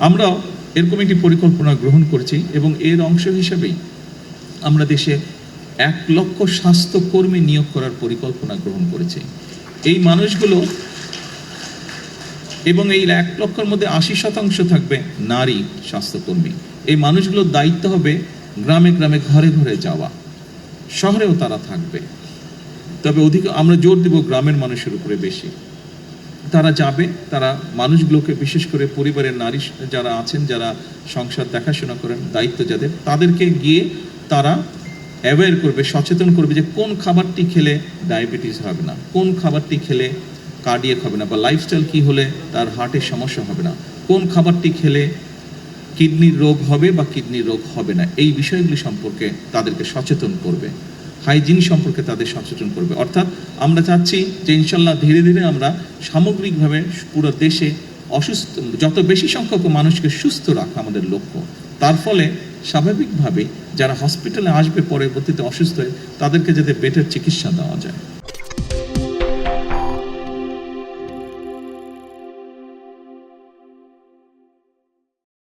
আমরা এরকম একটি পরিকল্পনা গ্রহণ করেছি এবং এর অংশ হিসেবেই আমরা দেশে 1 লক্ষ স্বাস্থ্যকর্মী নিয়োগ করার পরিকল্পনা গ্রহণ করেছি। এই মানুষগুলো এবং এই 1 লক্ষের মধ্যে 80% থাকবে নারী স্বাস্থ্যকর্মী। এই মানুষগুলোর দায়িত্ব হবে গ্রামে গ্রামে ঘরে ঘরে যাওয়া, শহরেও তারা থাকবে, তবে আমরা জোর দেব গ্রামের মানুষের উপরে বেশি। তারা যাবে, তারা মানুষগুলোকে, বিশেষ করে পরিবারের নারী যারা আছেন, যারা সংসার দেখাশোনা করেন, দায়িত্ব যাদের, তাদেরকে গিয়ে তারা অ্যাওয়্যার করবে, সচেতন করবে যে কোন খাবারটি খেলে ডায়াবেটিস হবে না, কোন খাবারটি খেলে কার্ডিয়াক হবে না, বা লাইফস্টাইল কি হলে তার হার্টের সমস্যা হবে না, কোন খাবারটি খেলে কিডনির রোগ হবে বা কিডনির রোগ হবে না। এই বিষয়গুলি সম্পর্কে তাদেরকে সচেতন করবে, হাইজিন সম্পর্কে তাদের সচেতন করবে। অর্থাৎ আমরা চাচ্ছি যে ইনশাল্লাহ ধীরে ধীরে আমরা সামগ্রিকভাবে পুরো দেশে যত বেশি সংখ্যক মানুষকে সুস্থ রাখা আমাদের লক্ষ্য। তার ফলে স্বাভাবিকভাবে যারা হসপিটালে আসবে পরবর্তীতে অসুস্থ হয়ে, তাদেরকে যাতে বেটার চিকিৎসা দেওয়া যায়।